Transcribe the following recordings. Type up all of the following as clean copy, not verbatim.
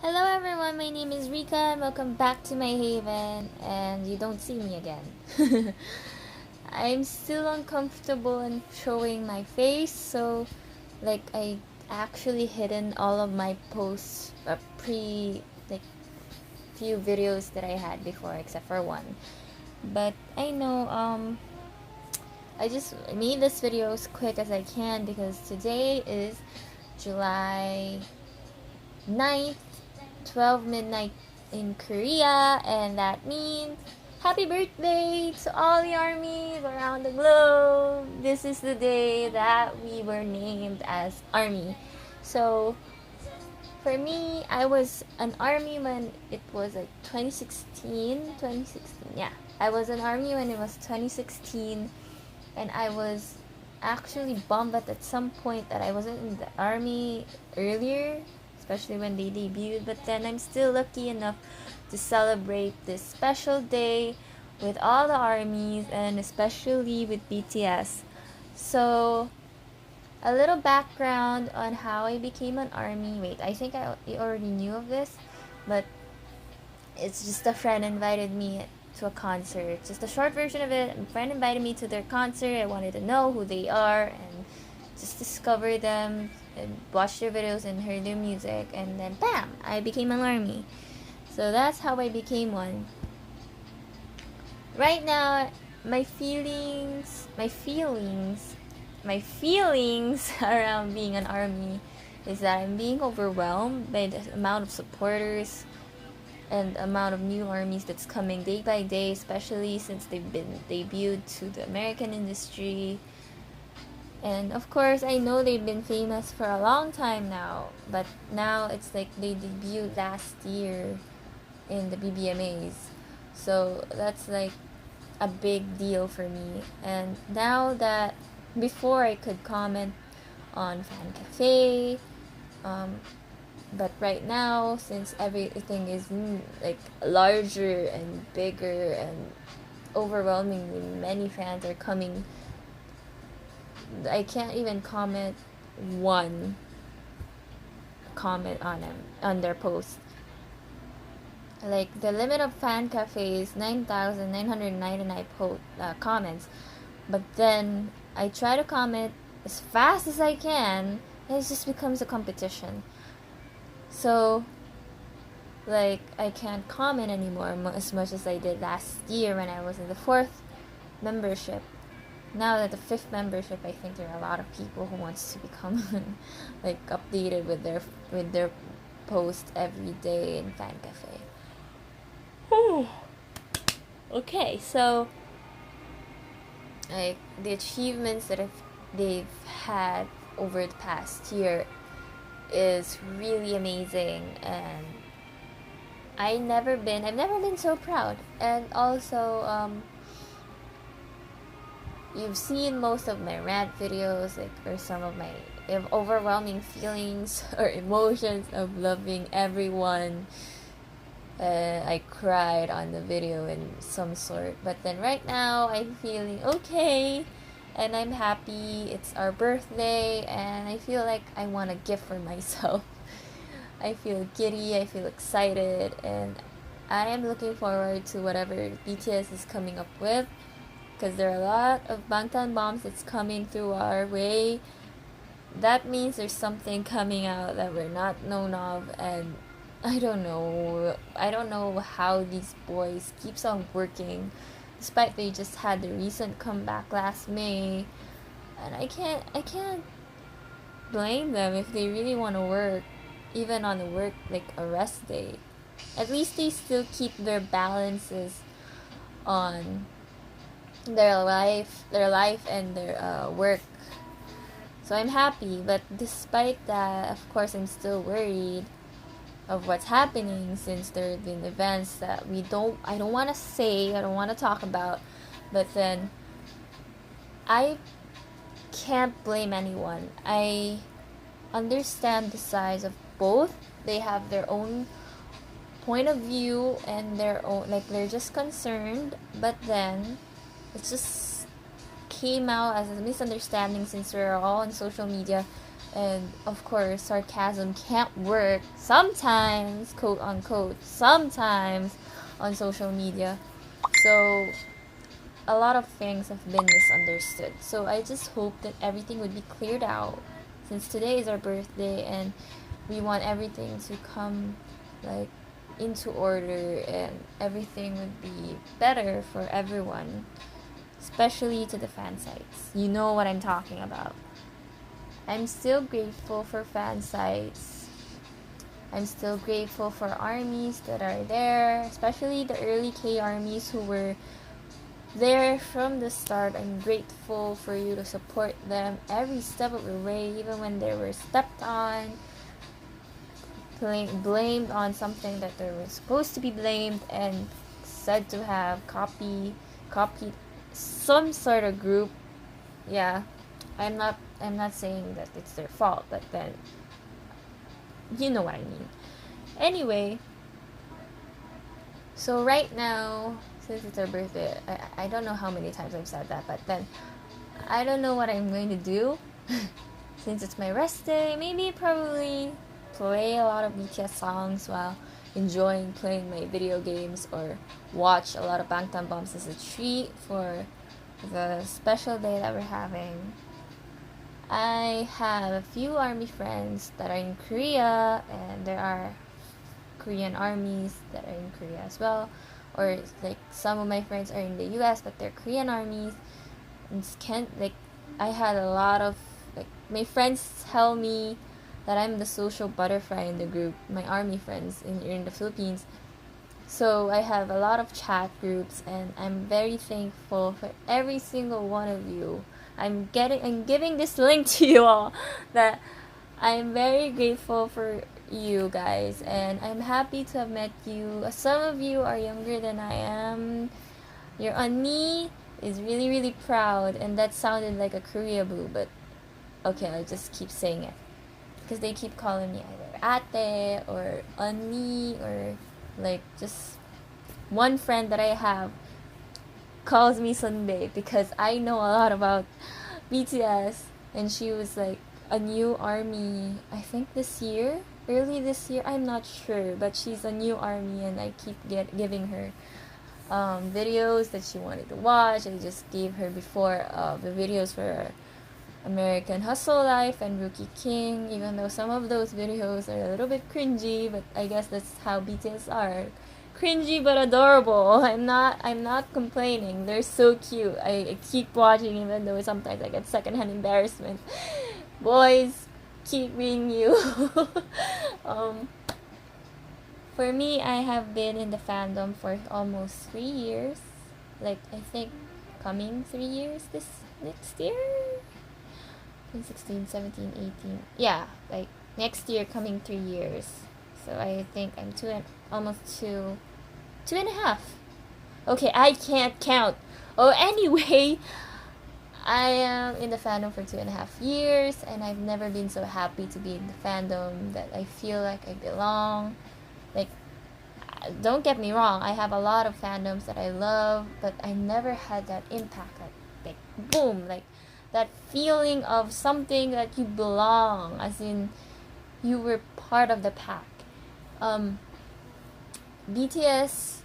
Hello everyone, my name is Rika and welcome back to my haven, and you don't see me again. I'm still uncomfortable in showing my face, so I actually hidden all of my posts like few videos that I had before except for one. But I know I just made this video as quick as I can because today is July 9th, 12 midnight in Korea, and that means happy birthday to all the armies around the globe. This is the day that we were named as Army. So, for me, I was an army when it was like 2016. Yeah, I was an army when it was 2016, and I was actually bummed at some point that I wasn't in the army earlier, especially when they debuted. But then I'm still lucky enough to celebrate this special day with all the armies and especially with BTS. So, a little background on how I became an army. Wait, I think I already knew of this, but it's just a friend invited me to a concert. Just a short version of it. A friend invited me to their concert. I wanted to know who they are and just discover them and watch their videos and hear their music, and then bam, I became an army. So that's how I became one. Right now, my feelings around being an army is that I'm being overwhelmed by the amount of supporters and amount of new armies that's coming day by day, especially since they've been debuted to the American industry. And of course, I know they've been famous for a long time now, but now it's like they debuted last year in the BBMAs. So that's like a big deal for me. And now that before I could comment on Fan Cafe, um, but right now, since everything is like larger and bigger and overwhelmingly many fans are coming, I can't even one comment on them on their post. Like the limit of Fan Cafe is 9,999 comments, but then I try to comment as fast as I can, and it just becomes a competition. So I can't comment anymore as much as I did last year when I was in the fourth membership. Now that the fifth membership, I think there are a lot of people who wants to become updated with their post every day in Fan Cafe. Okay, so the achievements that they've had over the past year is really amazing, and I've never been so proud. And also, you've seen most of my rant videos, or some of my overwhelming feelings or emotions of loving everyone. I cried on the video in some sort, but then right now I'm feeling okay, and I'm happy. It's our birthday, and I feel like I want a gift for myself. I feel giddy, I feel excited, and I am looking forward to whatever BTS is coming up with, because there are a lot of Bangtan bombs that's coming through our way. That means there's something coming out that we're not known of, and I don't know how these boys keeps on working, despite they just had the recent comeback last May, and I can't blame them if they really want to work, even on a rest day. At least they still keep their balances on their life and their work. So I'm happy, but despite that, of course, I'm still worried of what's happening, since there have been events that I don't want to talk about, but then I can't blame anyone. I understand the sides of both. They have their own point of view and their own, they're just concerned, but then it just came out as a misunderstanding, since we're all on social media And of course, sarcasm can't work sometimes, quote unquote, sometimes on social media. So a lot of things have been misunderstood. So I just hope that everything would be cleared out since today is our birthday and we want everything to come like into order and everything would be better for everyone, especially to the fan sites. You know what I'm talking about. I'm still grateful for fan sites. I'm still grateful for armies that are there, especially the early K armies who were there from the start. I'm grateful for you to support them every step of the way, even when they were stepped on, blamed on something that they were supposed to be blamed, and said to have copied some sort of group. Yeah, I'm not saying that it's their fault, but then you know what I mean. Anyway, so right now, since it's our birthday, I don't know how many times I've said that, but then I don't know what I'm going to do. Since it's my rest day, maybe probably play a lot of BTS songs while enjoying playing my video games or watch a lot of Bangtan Bombs as a treat for the special day that we're having. I have a few army friends that are in Korea, and there are Korean armies that are in Korea as well. Or like some of my friends are in the US, but they're Korean armies. And I had a lot of like my friends tell me that I'm the social butterfly in the group. My army friends in the Philippines. So I have a lot of chat groups, and I'm very thankful for every single one of you. I'm giving this link to you all that I'm very grateful for you guys, and I'm happy to have met you. Some of you are younger than I am. Your Ani is really really proud, and that sounded like a Korea Blue, but okay, I'll just keep saying it because they keep calling me either ate or Ani or like just one friend that I have calls me Sunday because I know a lot about BTS, and she was like a new army I think early this year, I'm not sure, but she's a new army and I keep giving her videos that she wanted to watch. I just gave her before the videos for American Hustle Life and Rookie King, even though some of those videos are a little bit cringy, but I guess that's how BTS are. Cringy but adorable. I'm not complaining. They're so cute. I keep watching even though sometimes I get secondhand embarrassment. Boys, keep being you. um for me, I have been in the fandom for almost 3 years. Like I think coming 3 years this next year. 16, 17, 18. Yeah, like next year coming 3 years. So I think I'm almost two and a half. Okay, I can't count. Oh, anyway, I am in the fandom for 2.5 years, and I've never been so happy to be in the fandom that I feel like I belong. Like, don't get me wrong, I have a lot of fandoms that I love, but I never had that impact, like boom, like that feeling of something that you belong, as in you were part of the pack. BTS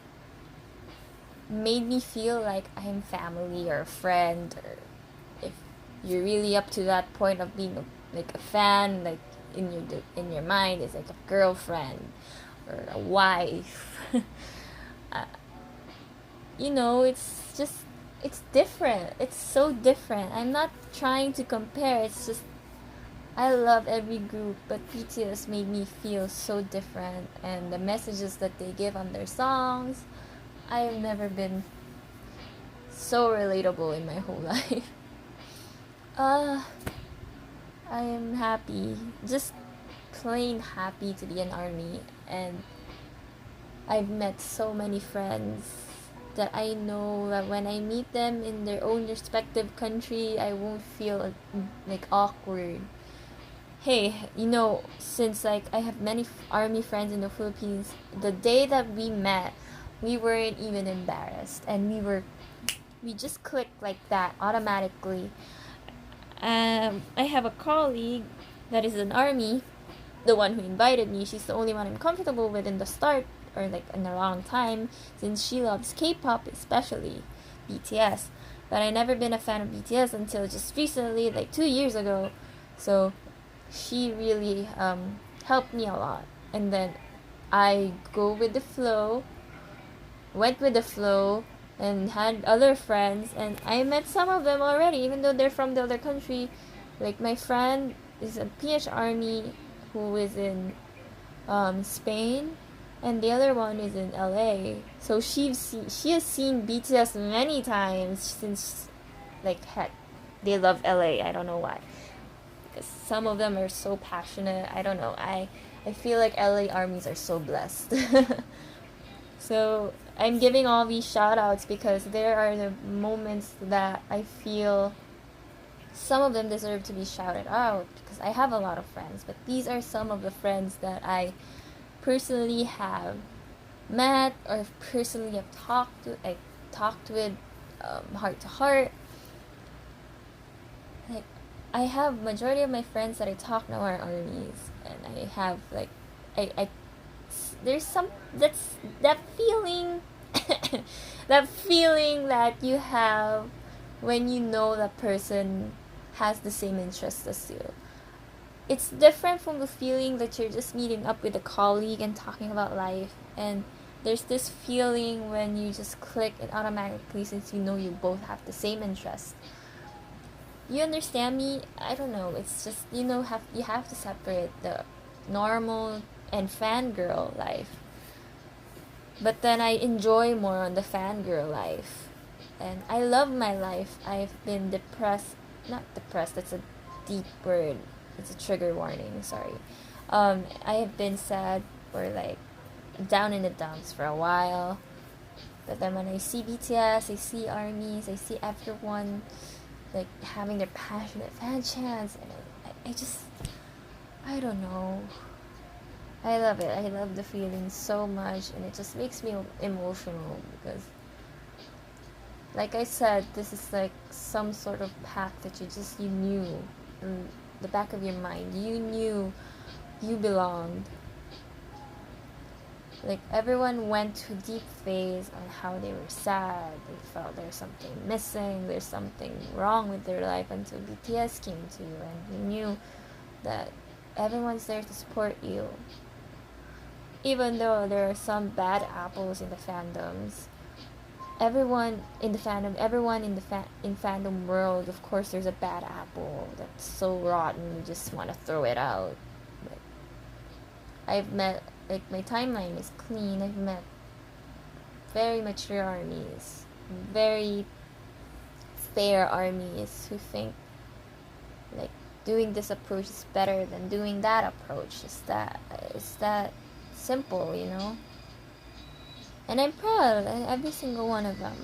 made me feel like I'm family or a friend, or if you're really up to that point of being like a fan, like in your mind it's like a girlfriend or a wife. uh, it's different. It's so different. I'm not trying to compare. It's just I love every group, but BTS made me feel so different, and the messages that they give on their songs, I have never been so relatable in my whole life. Uh, I am happy, just plain happy to be an army, and I've met so many friends that I know that when I meet them in their own respective country, I won't feel like awkward. Hey, since like I have many army friends in the Philippines, the day that we met, we weren't even embarrassed, and we just clicked like that automatically. I have a colleague. that is an ARMY, the one who invited me, she's the only one I'm comfortable with in the start, or like in a long time, since she loves K-pop, especially BTS. But I never been a fan of BTS until just recently, like 2 years ago. So she really helped me a lot. And then I go with the flow, went with the flow, and had other friends, and I met some of them already, even though they're from the other country. Like my friend is a PH Army who is in Spain, and the other one is in LA. So she has seen BTS many times since, like, heck, they love LA. I don't know why, because some of them are so passionate. I don't know. I feel like LA armies are so blessed. So I'm giving all these shout outs because there are the moments that I feel some of them deserve to be shouted out, because I have a lot of friends, but these are some of the friends that I personally have met or personally have talked with, heart to heart. Like, I have majority of my friends that I talk now are armies, and I have like I there's some that's that feeling that feeling that you have when you know that person has the same interests as you. It's different from the feeling that you're just meeting up with a colleague and talking about life, and there's this feeling when you just click it automatically since you know you both have the same interest. You understand me? I don't know. It's just, you have to separate the normal and fangirl life. But then I enjoy more on the fangirl life. And I love my life. I've been depressed. Not depressed, that's a deep word. It's a trigger warning, sorry. I have been sad or like down in the dumps for a while. But then when I see BTS, I see armies, I see everyone like having their passionate fan chants, and I don't know. I love it. I love the feeling so much, and it just makes me emotional because, like I said, this is like some sort of path that you knew in the back of your mind. You knew you belonged. Like, everyone went to a deep phase on how they were sad. They felt there's something missing, there's something wrong with their life, until BTS came to you and you knew that everyone's there to support you. Even though there are some bad apples in the fandoms, everyone in the fandom, everyone in the in fandom world, of course, there's a bad apple that's so rotten you just want to throw it out. But I've met, like, my timeline is clean. I've met very mature armies, very fair armies who think like doing this approach is better than doing that approach. It's that simple, And I'm proud of every single one of them.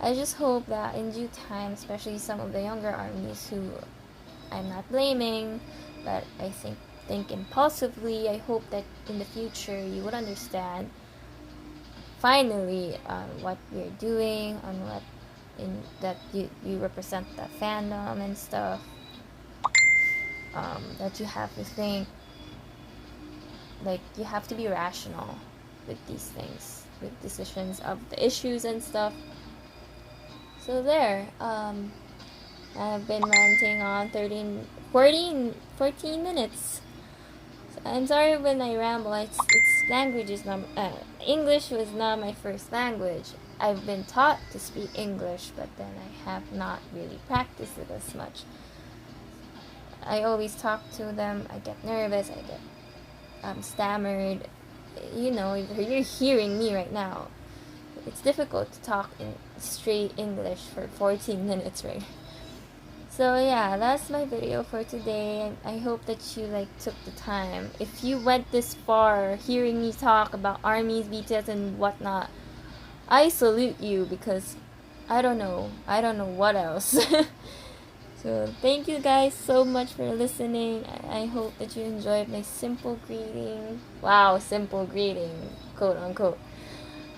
I just hope that in due time, especially some of the younger armies who I'm not blaming, but I think impulsively, I hope that in the future you would understand finally what we're doing, on what that you represent the fandom and stuff, that you have to think, like, you have to be rational with these things, with decisions of the issues and stuff. So there, I've been ranting on 14 minutes. I'm sorry when I ramble. It's language is not English was not my first language. I've been taught to speak English, but then I have not really practiced it as much. I always talk to them. I get nervous. I get stammered. You're hearing me right now. It's difficult to talk in straight English for 14 minutes, right? So yeah, that's my video for today. I hope that you took the time. If you went this far hearing me talk about armies, BTS, and whatnot, I salute you, because I don't know what else. So thank you guys so much for listening. I hope that you enjoyed my simple greeting. Wow, simple greeting, quote unquote.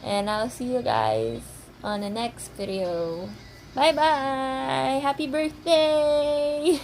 And I'll see you guys on the next video. Bye bye! Happy birthday!